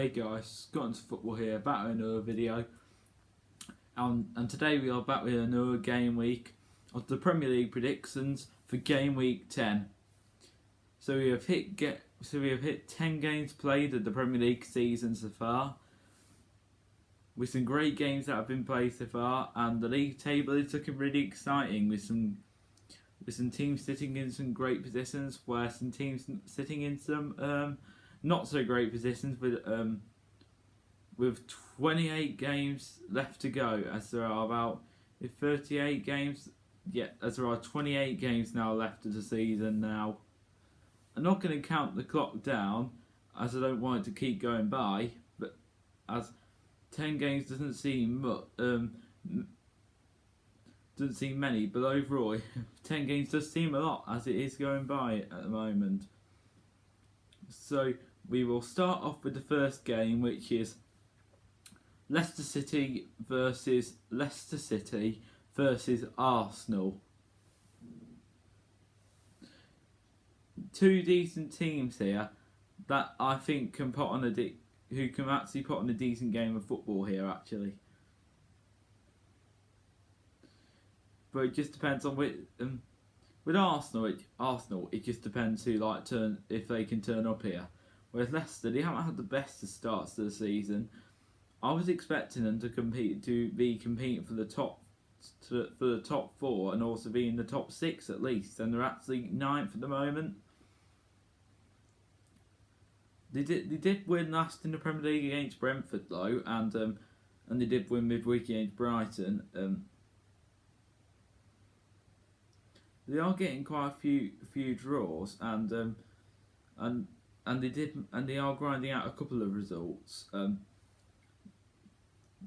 Hey guys, Scotland's Football here, back with another video. And today we are back with another game week of the Premier League predictions for game week 10. So we have hit 10 games played of the Premier League season so far, with some great games that have been played so far, and the league table is looking really exciting with some teams sitting in some great positions, where some teams sitting in some not so great positions with 28 games left to go, as there are about 38 games. Yeah, as there are 28 games now left of the season now. I'm not going to count the clock down, as I don't want it to keep going by, but as 10 games doesn't seem many, but overall 10 games does seem a lot, as it is going by at the moment. So we will start off with the first game, which is Leicester City versus Arsenal. Two decent teams here that I think can who can actually put on a decent game of football here actually. But it just depends on with Arsenal. It just depends who if they can turn up here. Whereas Leicester, they haven't had the best of starts to the season. I was expecting them to be competing for the top four and also be in the top six at least, and they're actually ninth at the moment. They did win last in the Premier League against Brentford though, and they did win midweek against Brighton. They are getting quite a few draws, and they are grinding out a couple of results.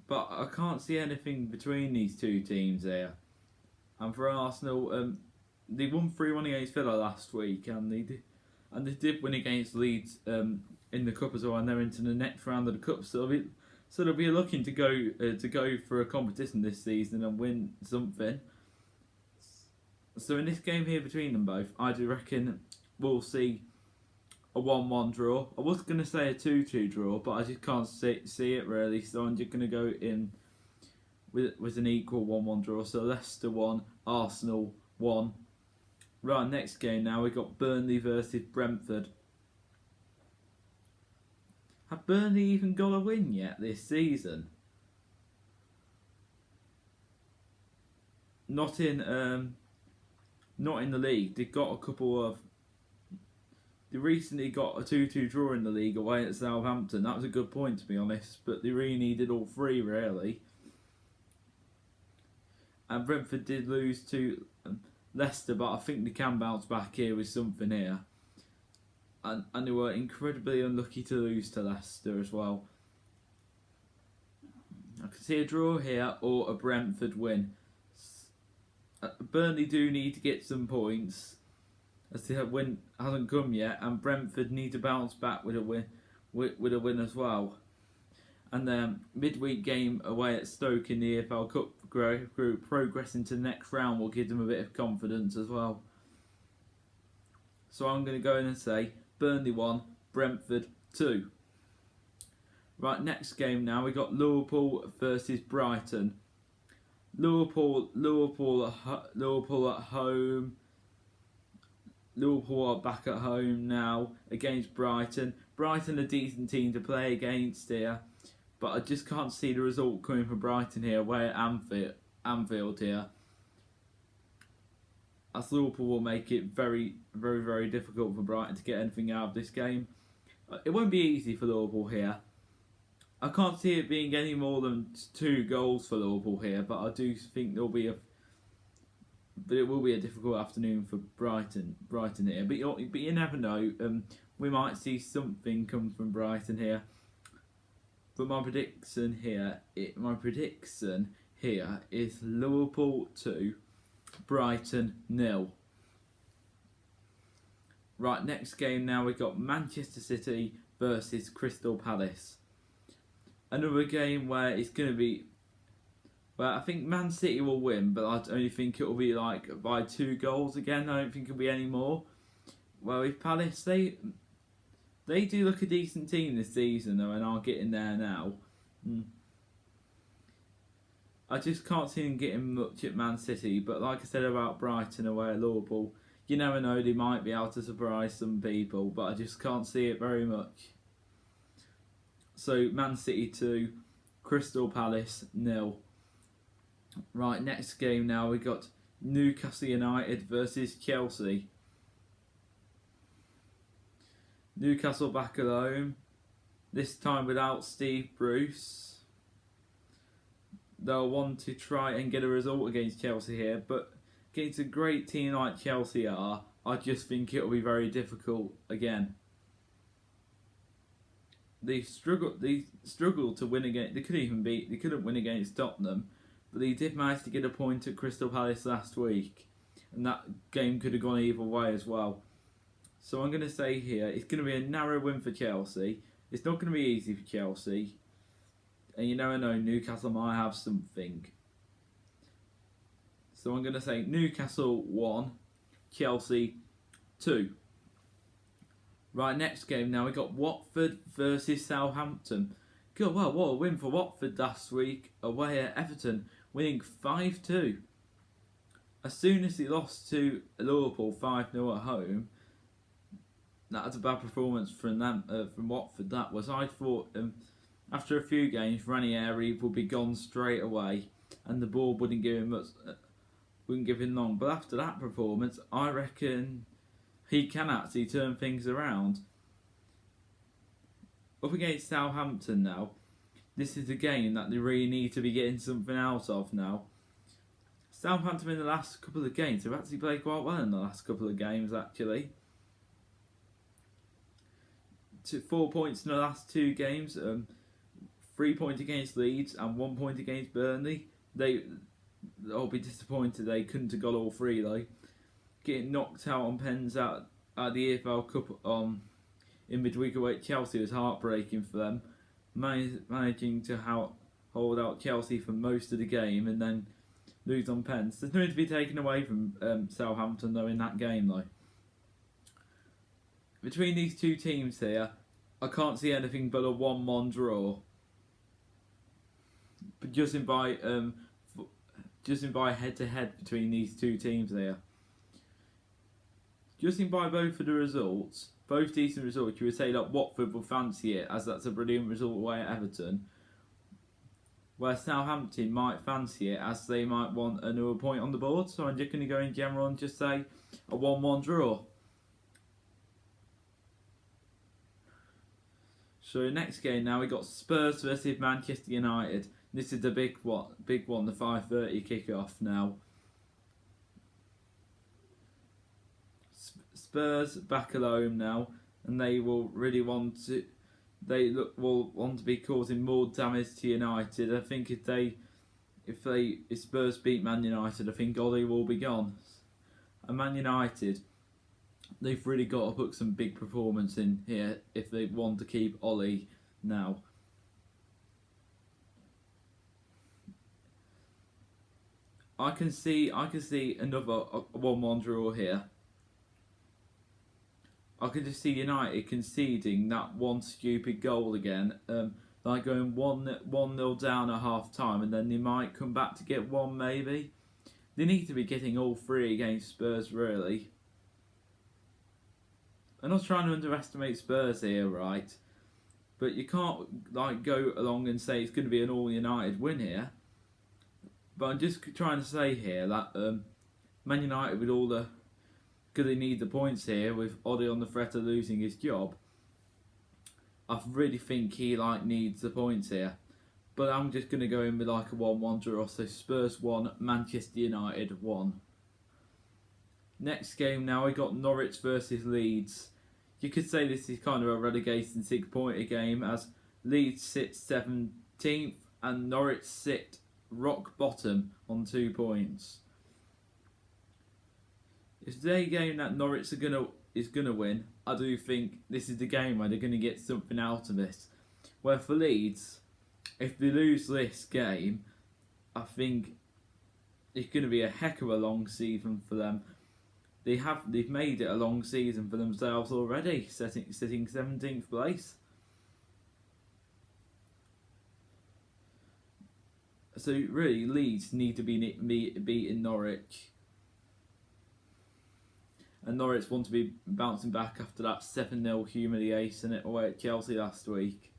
But I can't see anything between these two teams here. And for Arsenal, they won 3-1 against Villa last week, and they did win against Leeds in the cup as well, and they're into the next round of the cup. So they'll be looking to go for a competition this season and win something. So in this game here between them both, I do reckon we'll see a 1-1 draw. I was going to say a 2-2 draw, but I just can't see it really, so I'm just going to go in with an equal 1-1 draw. So Leicester 1, Arsenal 1. Right, next game now, we've got Burnley versus Brentford. Have Burnley even got a win yet this season? Not in the league. They recently got a 2-2 draw in the league away at Southampton. That was a good point, to be honest, but they really needed all three, really. And Brentford did lose to Leicester, but I think they can bounce back here with something here. And they were incredibly unlucky to lose to Leicester as well. I can see a draw here or a Brentford win. Burnley do need to get some points, as the win hasn't come yet, and Brentford need to bounce back with a win as well. And then midweek game away at Stoke in the EFL Cup group, progressing to the next round will give them a bit of confidence as well. So I'm going to go in and say Burnley 1, Brentford 2. Right, next game now, we got Liverpool versus Brighton. Liverpool at home. Liverpool are back at home now against Brighton. Brighton a decent team to play against here, but I just can't see the result coming from Brighton here away at Anfield here. As Liverpool will make it very, very, very difficult for Brighton to get anything out of this game. It won't be easy for Liverpool here. I can't see it being any more than 2 goals for Liverpool here, but I do think it will be a difficult afternoon for Brighton here. But you never know. We might see something come from Brighton here. But my prediction here is Liverpool 2, Brighton 0. Right, next game now, we've got Manchester City versus Crystal Palace. Another game where it's going to be... Well, I think Man City will win, but I only think it will be by 2 goals again. I don't think it'll be any more. Well, with Palace, They do look a decent team this season though, and are getting there now. I just can't see them getting much at Man City, but like I said about Brighton away at Liverpool, you never know, they might be able to surprise some people, but I just can't see it very much. So Man City 2, Crystal Palace 0. Right, next game now, we got Newcastle United versus Chelsea. Newcastle back at home, this time without Steve Bruce. They'll want to try and get a result against Chelsea here, but against a great team like Chelsea are, I just think it'll be very difficult again. They struggled to win against. They couldn't win against Tottenham, but they did manage to get a point at Crystal Palace last week, and that game could have gone either way as well. So I'm going to say here, it's going to be a narrow win for Chelsea. It's not going to be easy for Chelsea, and you never know, Newcastle might have something. So I'm going to say Newcastle 1, Chelsea 2. Right, next game now, we got Watford versus Southampton. God, well, what a win for Watford last week away at Everton, winning 5-2. As soon as he lost to Liverpool 5-0 at home, that was a bad performance from them, from Watford. That was. I thought after a few games, Ranieri would be gone straight away, and the ball wouldn't give him long. But after that performance, I reckon he can actually turn things around. Up against Southampton now, this is a game that they really need to be getting something out of now. Southampton in the last couple of games, they've actually played quite well in the last couple of games actually. 4 points in the last 2 games, 3 points against Leeds and 1 point against Burnley. They'll be disappointed they couldn't have got all 3 though. Getting knocked out on pens at the EFL Cup in midweek away at Chelsea was heartbreaking for them. Managing to hold out Chelsea for most of the game and then lose on pens. There's nothing to be taken away from Southampton though in that game though. Between these two teams here, I can't see anything but a 1-1 draw. But judging by head-to-head between these two teams here, judging by both of the results, both decent results, you would say that Watford will fancy it, as that's a brilliant result away at Everton. Where Southampton might fancy it, as they might want another point on the board. So I'm just going to go in general and just say a 1-1 draw. So next game now, we got Spurs versus Manchester United. This is the big one, the 5:30 kick-off now. Spurs back at home now, and they will really want to. Will want to be causing more damage to United. I think if Spurs beat Man United, I think Ollie will be gone. And Man United, they've really got to put some big performance in here if they want to keep Ollie now. I can see another 1-1 draw here. I can just see United conceding that one stupid goal again, like going 1-0 down at half time, and then they might come back to get one maybe. They need to be getting all 3 against Spurs really. I'm not trying to underestimate Spurs here, right? But you can't go along and say it's going to be an all United win here. But I'm just trying to say here that Man United, with all the, because they need the points here, with Ollie on the threat of losing his job, I really think he needs the points here. But I'm just going to go in with a 1-1 draw. So Spurs 1, Manchester United 1. Next game now, we got Norwich versus Leeds. You could say this is kind of a relegation 6-pointer game, as Leeds sit 17th and Norwich sit rock bottom on 2 points. If the game that Norwich is gonna win, I do think this is the game where they're gonna get something out of this. Where for Leeds, if they lose this game, I think it's gonna be a heck of a long season for them. they've made it a long season for themselves already, sitting 17th place. So really, Leeds need to be beating Norwich, and Norwich want to be bouncing back after that 7-0 humiliation away at Chelsea last week.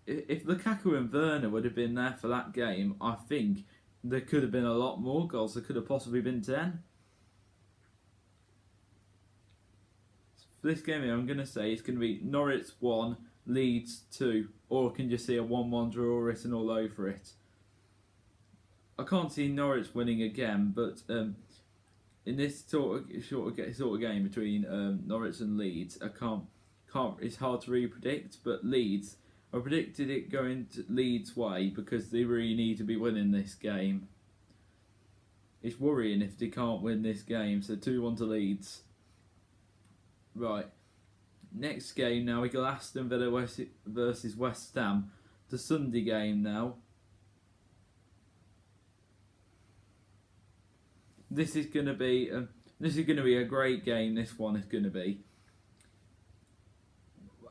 If Lukaku and Werner would have been there for that game, I think there could have been a lot more goals. There could have possibly been 10. For this game here, I'm going to say it's going to be Norwich 1, Leeds 2, or I can just see a 1-1 draw written all over it. I can't see Norwich winning again, but in this sort of game between Norwich and Leeds, it's hard to really predict. But Leeds, I predicted it going to Leeds' way because they really need to be winning this game. It's worrying if they can't win this game, so 2-1 to Leeds. Right, next game now, we got Aston Villa versus West Ham. The Sunday game now. This is going to be a great game. This one is going to be.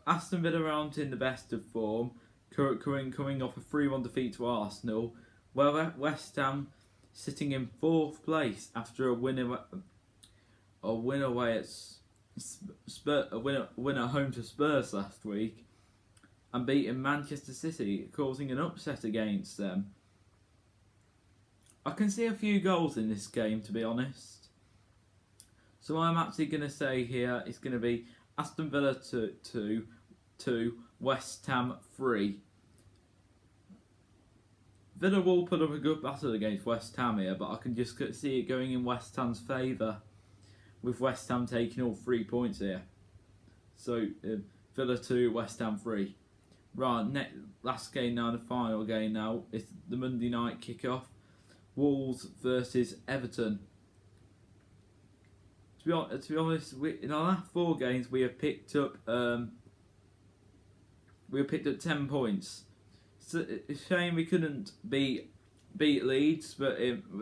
Aston Villa aren't in the best of form, coming off a 3-1 defeat to Arsenal. Well, West Ham sitting in 4th place after a win away at a win at home to Spurs last week, and beating Manchester City, causing an upset against them. I can see a few goals in this game, to be honest. So I'm actually going to say here it's going to be Aston Villa 2, West Ham 3. Villa will put up a good battle against West Ham here, but I can just see it going in West Ham's favour, with West Ham taking all 3 points here. So Villa 2, West Ham 3. Right, last game now, the final game now, it's the Monday night kick-off. Wolves versus Everton. To be honest, in our last 4 games we have picked up 10 points. So it's a shame we couldn't beat Leeds, but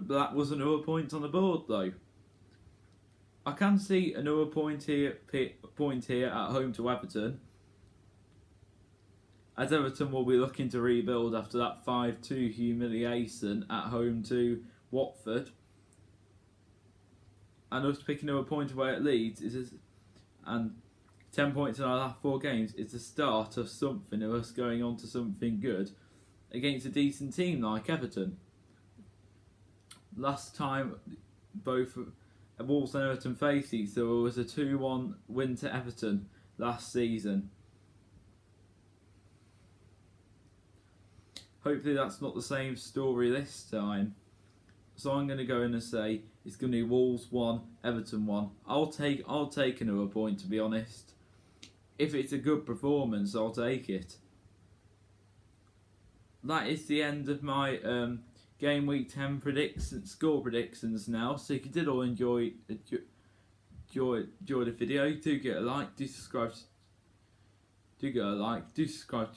that was another point on the board though. I can see another point here at home to Everton, as Everton will be looking to rebuild after that 5-2 humiliation at home to Watford. And us picking up a point away at Leeds and 10 points in our last 4 games is the start of something, of us going on to something good against a decent team like Everton. Last time both Wolves and Everton faced each other was a 2-1 win to Everton last season. Hopefully that's not the same story this time. So I'm going to go in and say it's going to be Wolves 1, Everton 1. I'll take another point, to be honest. If it's a good performance, I'll take it. That is the end of my game week 10 score predictions now. So if you did all enjoy the video, do get a like, do subscribe to the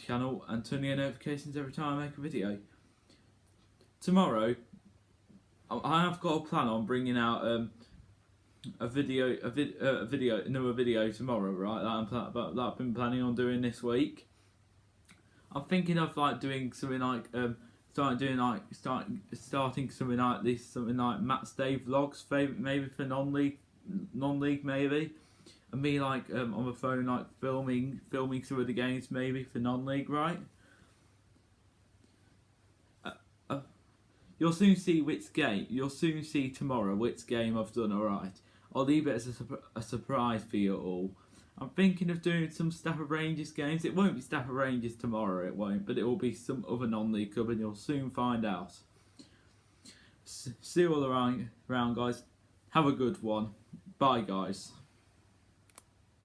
channel, and turn on notifications every time I make a video. Tomorrow, I have got a plan on bringing out another video tomorrow, right? That I've been planning on doing this week. I'm thinking of doing something like starting something like this, something like Matt's Day vlogs, maybe for non-league maybe. And me on the phone filming some of the games maybe for non-league, right? You'll soon see tomorrow which game I've done alright. I'll leave it as a surprise for you all. I'm thinking of doing some Stafford Rangers games. It won't be Stafford Rangers tomorrow, it won't, but it will be some other non-league club, and you'll soon find out. See you all around, guys. Have a good one. Bye, guys.